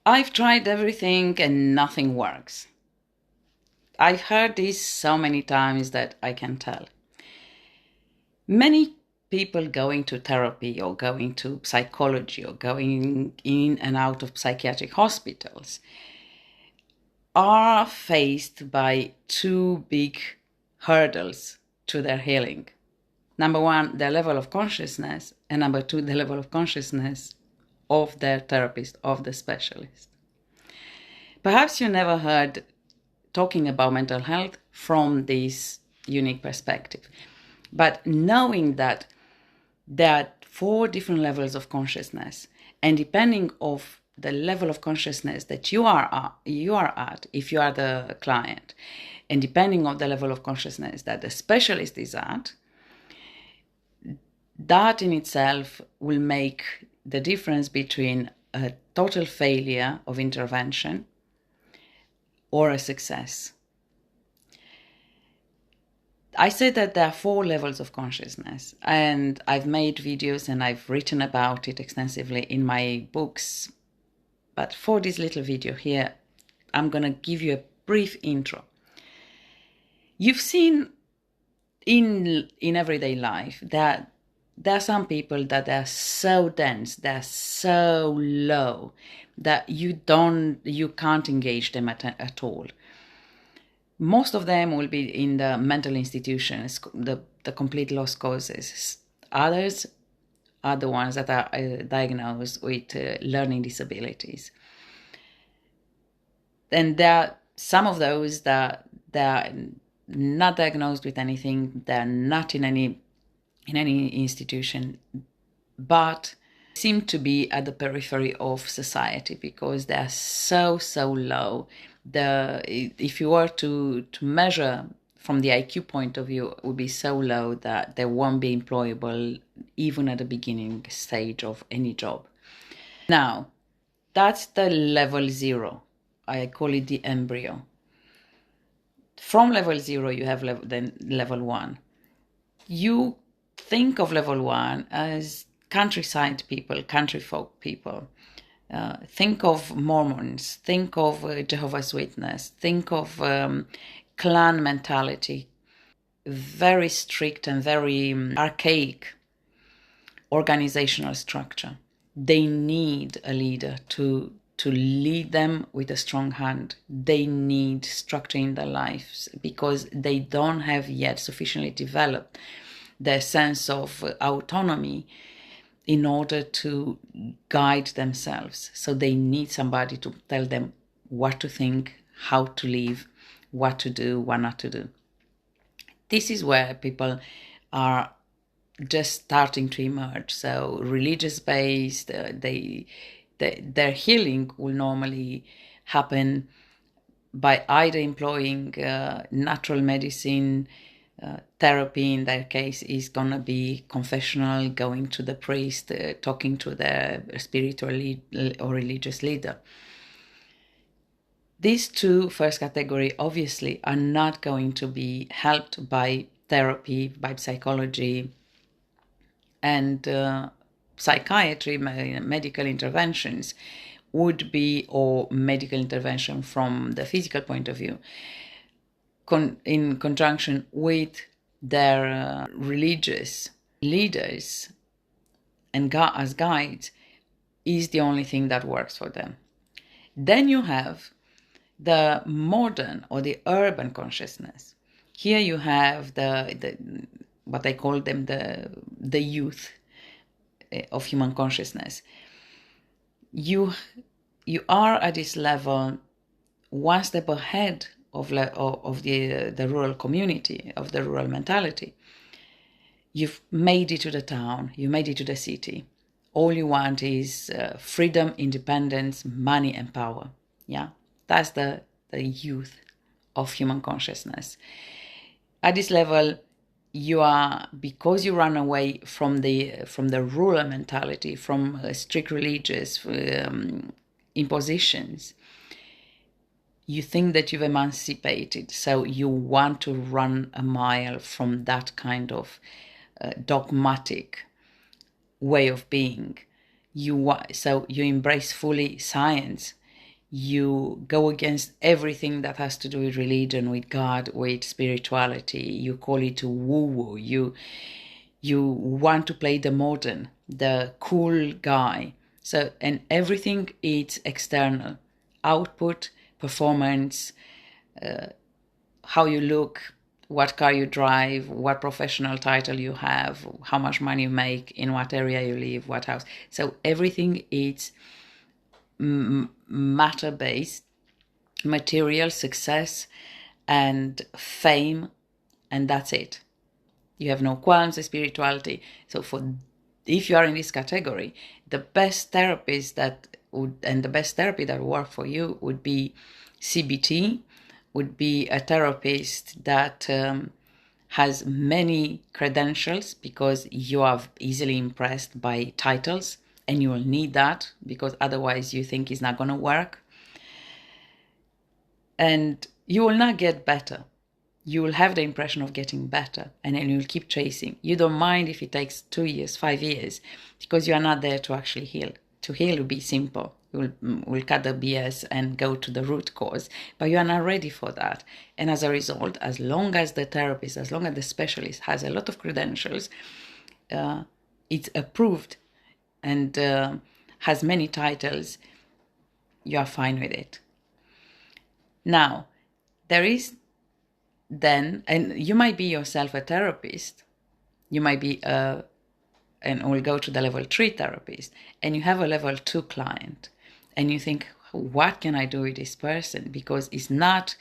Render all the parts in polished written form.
I've tried everything and nothing works. I've heard this so many times that I can tell. Many people going to therapy or going to psychology or going in and out of psychiatric hospitals are faced by two big hurdles to their healing. Number one, their level of consciousness, and number two, the level of consciousness of their therapist, of the specialist. Perhaps you never heard talking about mental health from this unique perspective. But knowing that there are 4 different levels of consciousness, and depending of the level of consciousness that you are at, if you are the client, and depending on the level of consciousness that the specialist is at, that in itself will make the difference between a total failure of intervention or a success. I said that there are 4 levels of consciousness, and I've made videos and I've written about it extensively in my books. But for this little video here, I'm going to give you a brief intro. You've seen in everyday life that there are some people that are so dense, they're so low that you can't engage them at all. Most of them will be in the mental institutions, the complete lost causes. Others are the ones that are diagnosed with learning disabilities. And there are some of those that are not diagnosed with anything, they're not in any institution, but seem to be at the periphery of society because they are so low. If you were to measure from the IQ point of view, it would be so low that they won't be employable even at the beginning stage of any job. Now, that's the level 0. I call it the embryo. From level 0, you have level 1. You think of level 1 as countryside people, country folk people. Think of Mormons, think of Jehovah's Witness, think of clan mentality, very strict and very archaic organizational structure. They need a leader to lead them with a strong hand. They need structure in their lives because they don't have yet sufficiently developed their sense of autonomy in order to guide themselves. So they need somebody to tell them what to think, how to live, what to do, what not to do. This is where people are just starting to emerge. So religious-based, their healing will normally happen by either employing natural medicine. Therapy in their case is going to be confessional, going to the priest, talking to their spiritual or religious leader. These 2 first category obviously are not going to be helped by therapy, by psychology, and psychiatry, medical interventions would be, or medical intervention from the physical point of view, in conjunction with their religious leaders and as guides, is the only thing that works for them. Then you have the modern or the urban consciousness. Here you have the what I call them the youth of human consciousness. You are at this level one step ahead of the rural community, of the rural mentality. You've made it to the town, you made it to the city. All you want is freedom, independence, money, and power. Yeah, that's the youth of human consciousness. At this level, because you run away from the rural mentality, from strict religious impositions. You think that you've emancipated, so you want to run a mile from that kind of dogmatic way of being. So you embrace fully science. You go against everything that has to do with religion, with God, with spirituality. You call it woo-woo. You want to play the modern, the cool guy. So, and everything is external. Output, performance, how you look, what car you drive, what professional title you have, how much money you make, in what area you live, what house. So everything is matter-based, material, success, and fame, and that's it. You have no qualms of spirituality. So if you are in this category, the best therapist and the best therapy that would work for you would be CBT, would be a therapist that has many credentials, because you are easily impressed by titles, and you will need that because otherwise you think it's not going to work. And you will not get better. You will have the impression of getting better, and then you'll keep chasing. You don't mind if it takes 2 years, 5 years, because you are not there to actually heal. To heal will be simple. We'll cut the BS and go to the root cause, but you are not ready for that. And as a result, as long as the therapist, as long as the specialist has a lot of credentials, it's approved and has many titles, you are fine with it. Now, there is then, and you might be yourself a therapist, you might be and we'll go to the level 3 therapist, and you have a level 2 client, and you think, what can I do with this person? Because it's not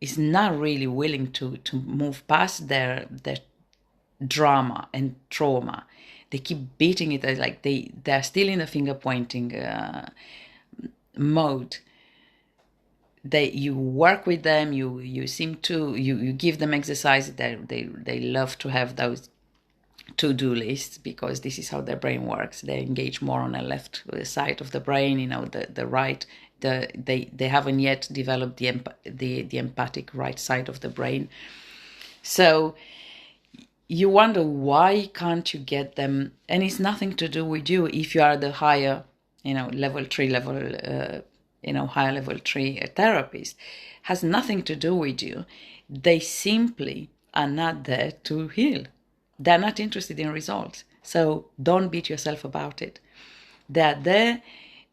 really willing to move past their drama and trauma. They keep beating it, like they're still in the finger pointing mode. You work with them, you seem to you give them exercise. They love to have those to-do lists, because this is how their brain works. They engage more on the left side of the brain, the right, they haven't yet developed the empathic right side of the brain. So you wonder, why can't you get them? And it's nothing to do with you. If you are the higher, level 3 higher level 3 therapist, has nothing to do with you. They simply are not there to heal. They're not interested in results. So don't beat yourself about it. They're there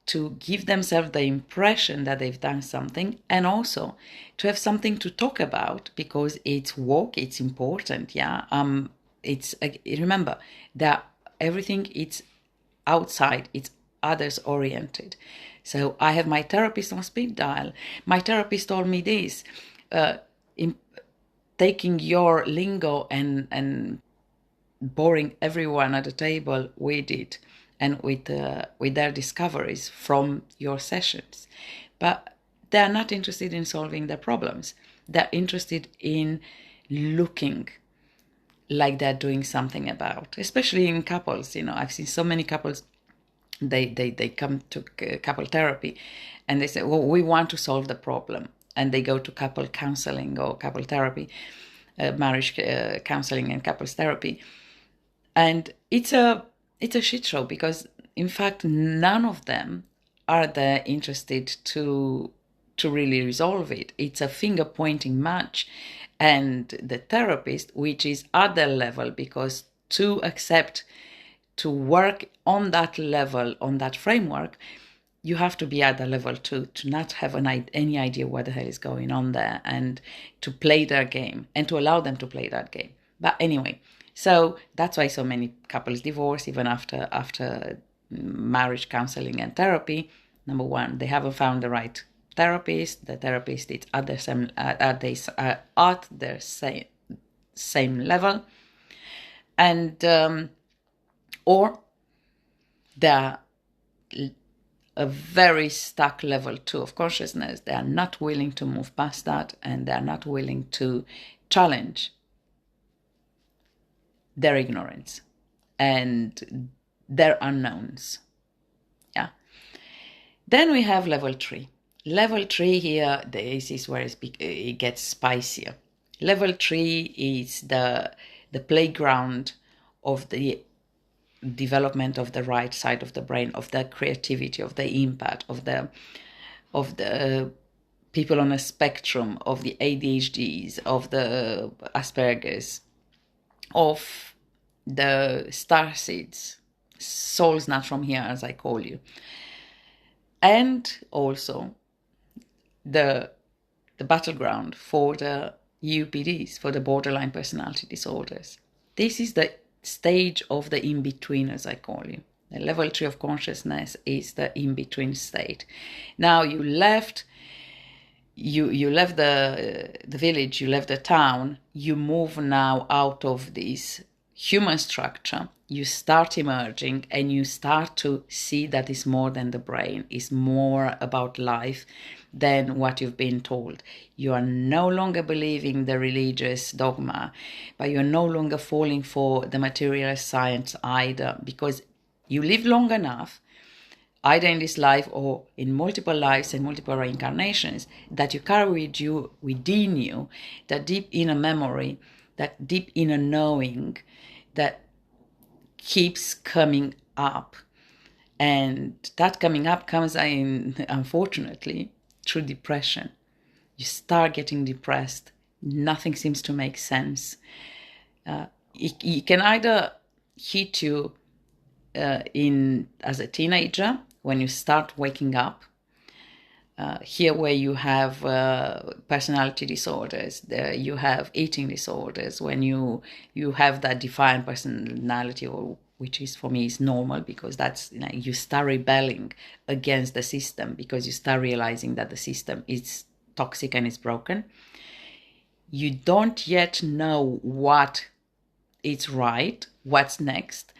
to give themselves the impression that they've done something, and also to have something to talk about, because it's work, it's important. Yeah. Remember that everything it's outside, it's others oriented. So I have my therapist on speed dial. My therapist told me this, taking your lingo and boring everyone at the table with it, and with their discoveries from your sessions. But they're not interested in solving their problems. They're interested in looking like they're doing something about, especially in couples. I've seen so many couples, they come to couple therapy, and they say, well, we want to solve the problem. And they go to couple counseling or couple therapy, marriage counseling and couples therapy. And it's a shit show, because in fact none of them are there interested to really resolve it. It's a finger pointing match. And the therapist, which is at their level, because to accept to work on that level, on that framework, you have to be at the level 2 to not have any idea what the hell is going on there, and to play their game, and to allow them to play that game. But anyway, so that's why so many couples divorce even after marriage counseling and therapy. Number one, they haven't found the right therapist. The therapist is at their same level, and or they're a very stuck level 2 of consciousness. They are not willing to move past that, and they are not willing to challenge their ignorance and their unknowns. Yeah. Then we have level 3. Level 3 here, this is where it gets spicier. Level 3 is the playground of the development of the right side of the brain, of the creativity, of the impact, of the of the people on a spectrum, of the ADHDs, of the Asperger's, of the starseeds, souls not from here, as I call you, and also the battleground for the UPDs, for the borderline personality disorders. This is the stage of the in-between, as I call you. The level 3 of consciousness is the in-between state. Now you left the village, you left the town, you move now out of this human structure, you start emerging and you start to see that it's more than the brain, it's more about life than what you've been told. You are no longer believing the religious dogma, but you're no longer falling for the materialist science either, because you live long enough, either in this life or in multiple lives and multiple reincarnations, that you carry within you that deep inner memory, that deep inner knowing that keeps coming up. And that coming up comes in, unfortunately, through depression. You start getting depressed. Nothing seems to make sense. It can either hit you as a teenager, when you start waking up, here where you have personality disorders, you have eating disorders, when you have that defiant personality, or which is for me is normal, because that's, you start rebelling against the system because you start realizing that the system is toxic and is broken. You don't yet know what is right, what's next,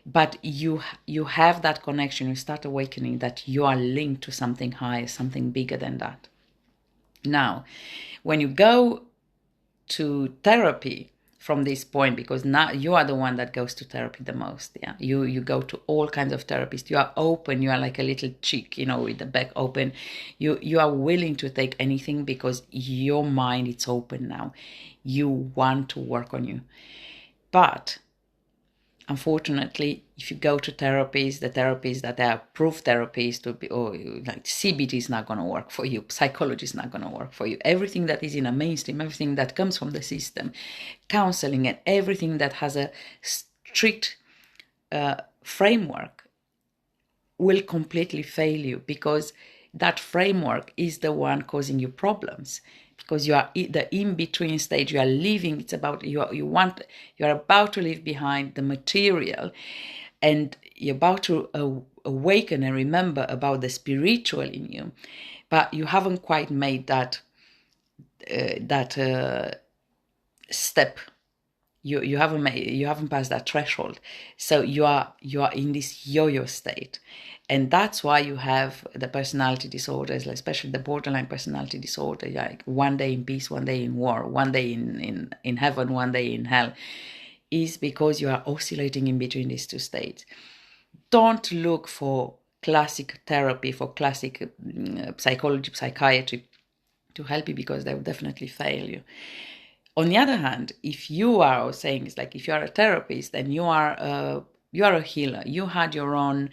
but you have that connection. You start awakening that you are linked to something higher, something bigger than that. Now, when you go to therapy from this point, because now you are the one that goes to therapy the most, yeah, you go to all kinds of therapists. You are open. You are like a little chick, with the back open. You are willing to take anything because your mind is open now. You want to work on you, but unfortunately, if you go to therapists, the therapists that are approved therapists to be, like CBT is not going to work for you, psychology is not going to work for you. Everything that is in a mainstream, everything that comes from the system, counseling, and everything that has a strict framework will completely fail you, because that framework is the one causing you problems. Because you are the in-between stage, you are living. It's about you are about to leave behind the material, and you're about to awaken and remember about the spiritual in you, but you haven't quite made that step. You haven't passed that threshold, so you are in this yo-yo state. And that's why you have the personality disorders, especially the borderline personality disorder, like one day in peace, one day in war, one day in heaven, one day in hell, is because you are oscillating in between these two states. Don't look for classic therapy, for classic psychology, psychiatry to help you, because they will definitely fail you. On the other hand, if you are saying, it's like if you are a therapist and you are a healer, you had your own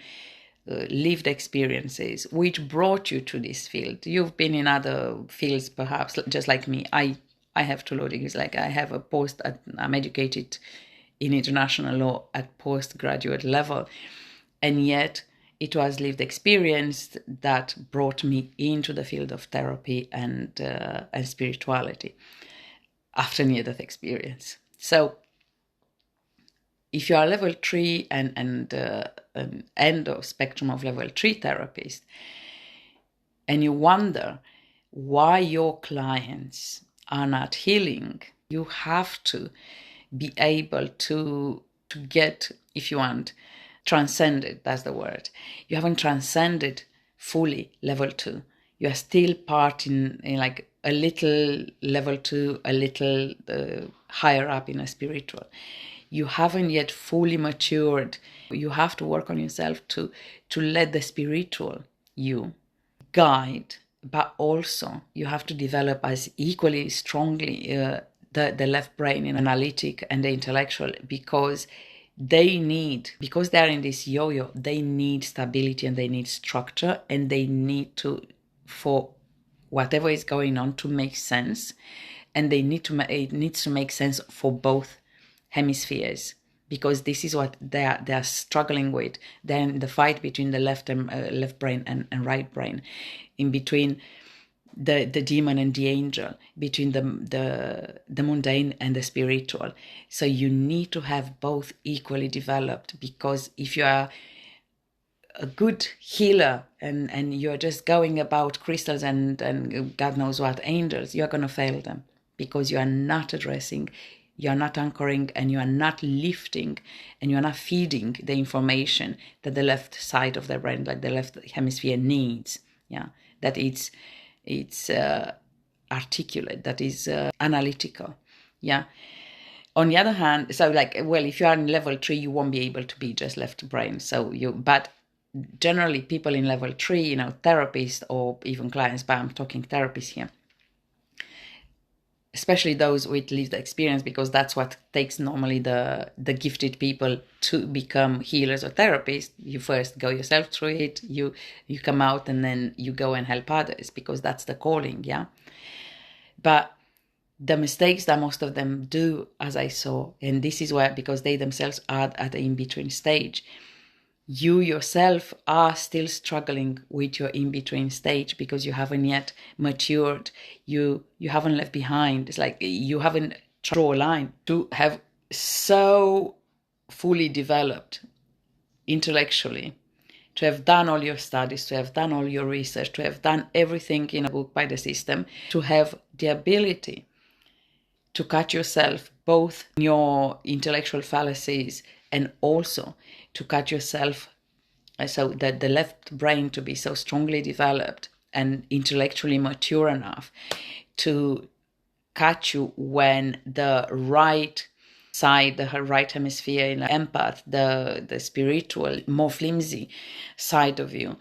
lived experiences which brought you to this field. You've been in other fields, perhaps, just like me. I have two law degrees. Like I have I'm educated in international law at postgraduate level, and yet it was lived experience that brought me into the field of therapy and spirituality after near-death experience. So if you are level 3 and an end of spectrum of level 3 therapist, and you wonder why your clients are not healing, you have to be able to get, if you want, transcended, that's the word. You haven't transcended fully level 2. You are still part in like a little level 2, a little higher up in a spiritual. You haven't yet fully matured. You have to work on yourself to let the spiritual you guide, but also you have to develop as equally strongly the left brain and analytic and the intellectual, because they're in this yo-yo, they need stability and they need structure, and they need to for whatever is going on to make sense, and it needs to make sense for both hemispheres, because this is what they are struggling with. Then the fight between the left brain and right brain, in between the demon and the angel, between the mundane and the spiritual. So you need to have both equally developed, because if you are a good healer and you're just going about crystals and God knows what angels, you're going to fail them, because you are not addressing, you are not anchoring, and you are not lifting, and you are not feeding the information that the left side of the brain, like the left hemisphere, needs. Yeah, that it's articulate, that is analytical. Yeah. On the other hand, so like, well, if you are in level 3, you won't be able to be just left brain. But generally people in level 3, therapists or even clients, but I'm talking therapists here, especially those with lived experience, because that's what takes normally the gifted people to become healers or therapists. You first go yourself through it, you come out, and then you go and help others, because that's the calling. Yeah. But the mistakes that most of them do, as I saw, and this is where, because they themselves are at the in-between stage, you yourself are still struggling with your in-between stage, because you haven't yet matured, you haven't left behind. It's like you haven't drawn a line to have so fully developed intellectually, to have done all your studies, to have done all your research, to have done everything in a book by the system, to have the ability to catch yourself both in your intellectual fallacies, and also to catch yourself, so that the left brain to be so strongly developed and intellectually mature enough to catch you when the right side, the right hemisphere, empath, the spiritual, more flimsy side of you,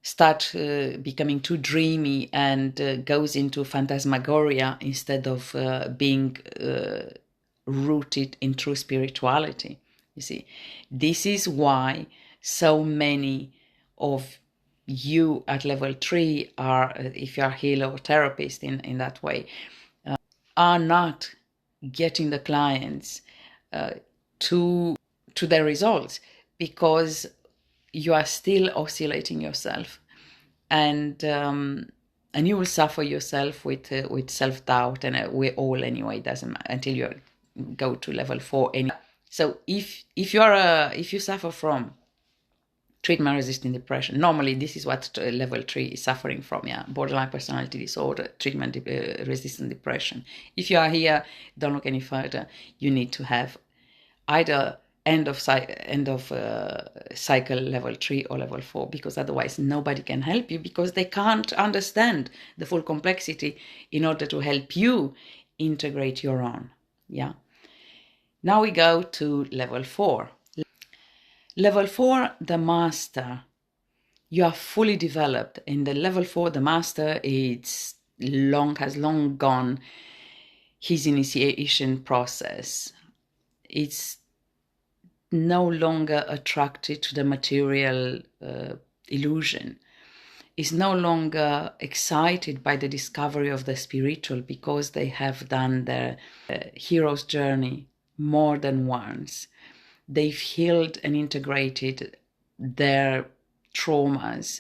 start becoming too dreamy and goes into phantasmagoria instead of being rooted in true spirituality. You see, this is why so many of you at level 3 are, if you are healer or therapist in that way, are not getting the clients to their results, because you are still oscillating yourself, and you will suffer yourself with self-doubt, and we all, anyway, doesn't matter until you go to level 4 anyway. So if you suffer from treatment-resistant depression, normally this is what level 3 is suffering from. Yeah, borderline personality disorder, treatment-resistant depression. If you are here, don't look any further. You need to have either end of cycle level 3 or level 4, because otherwise nobody can help you, because they can't understand the full complexity in order to help you integrate your own. Yeah. Now we go to level 4. Level 4, the master. You are fully developed. In the level 4, the master has long gone his initiation process. It's no longer attracted to the material illusion. Is no longer excited by the discovery of the spiritual, because they have done their hero's journey more than once. They've healed and integrated their traumas.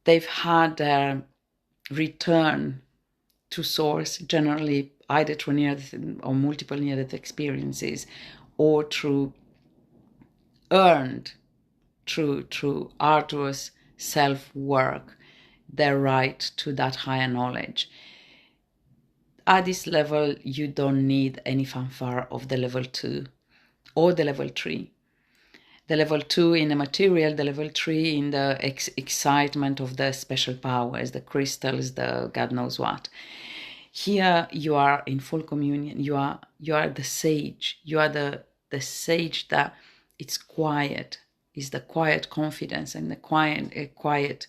They've had their return to source, generally either through near-death or multiple near-death experiences, or through earned, through arduous self-work, their right to that higher knowledge. At this level, you don't need any fanfare of the level 2 or the level 3. The level 2 in the material, the level 3 in the excitement of the special powers, the crystals, the God knows what. Here you are in full communion. You are the sage. You are the sage that it's quiet. Is the quiet confidence and the quiet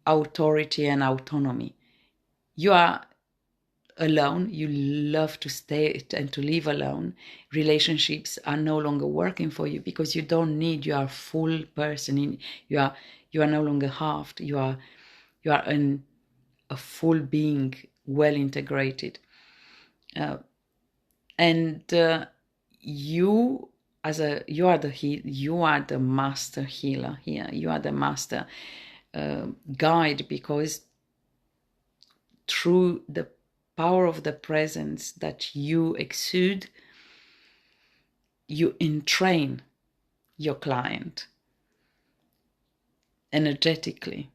authority and autonomy. You are alone. You love to stay and to live alone. Relationships are no longer working for you, because you don't need. You are a full person. You You are no longer halved. You are a full being, well integrated. You are the master healer here. You are the master guide, because through the power of the presence that you exude, you entrain your client energetically,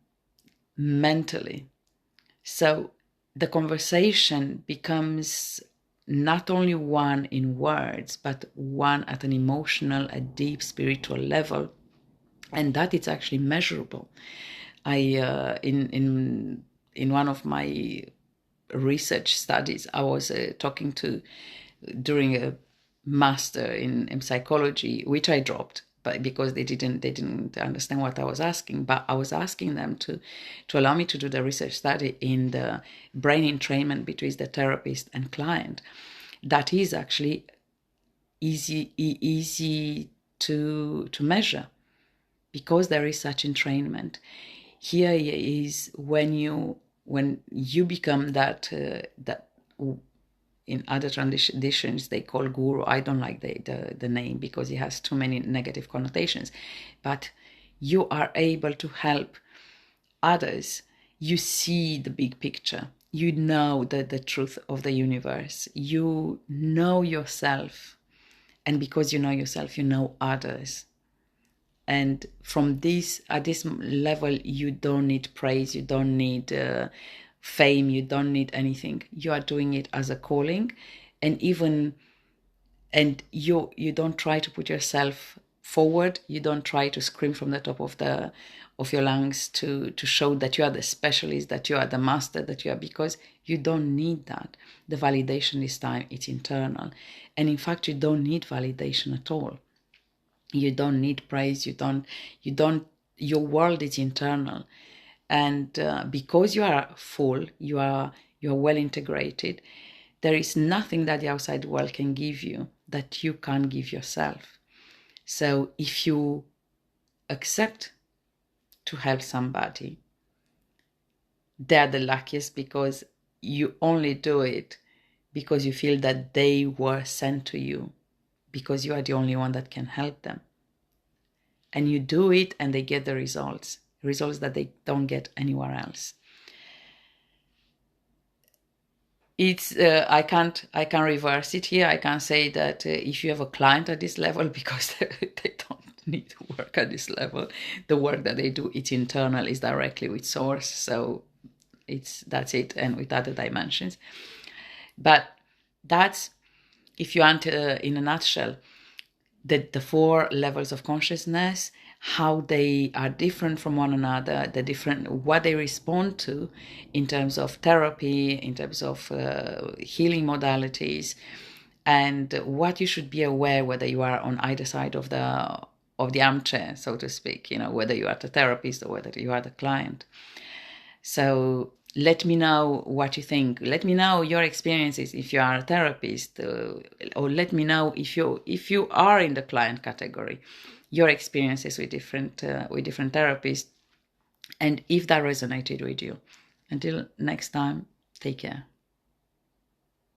mentally. So the conversation becomes not only one in words, but one at an emotional, a deep spiritual level, and that it's actually measurable. In one of my research studies, I was talking to during a master in psychology, which I dropped, but because they didn't understand what I was asking. But I was asking them to allow me to do the research study in the brain entrainment between the therapist and client. That is actually easy to measure, because there is such entrainment. Here is when you become that in other traditions they call guru. I don't like the name because it has too many negative connotations, but you are able to help others. You see the big picture. You know the truth of the universe. You know yourself, and because you know yourself, you know others. And from this, at this level, you don't need praise, you don't need fame, you don't need anything. You are doing it as a calling, and you don't try to put yourself forward. You don't try to scream from the top of your lungs to show that you are the specialist, that you are the master, that you are, because you don't need that. The validation this time, it's internal, and in fact, you don't need validation at all. You don't need praise. You don't. Your world is internal, and because you are full, you are well integrated. There is nothing that the outside world can give you that you can't give yourself. So if you accept to help somebody, they're the luckiest, because you only do it because you feel that they were sent to you, because you are the only one that can help them. And you do it and they get the results that they don't get anywhere else. It's I can't reverse it here. I can't say that if you have a client at this level, because they don't need to work at this level. The work that they do, it's internal, is directly with source. So that's it, and with other dimensions. But that's, if you want, in a nutshell, the four levels of consciousness, how they are different from one another, what they respond to in terms of therapy, in terms of healing modalities, and what you should be aware whether you are on either side of the armchair, so to speak, whether you are the therapist or whether you are the client. So let me know what you think. Let me know your experiences if you are a therapist, or let me know if you are in the client category, your experiences with different therapists, and if that resonated with you. Until next time, take care.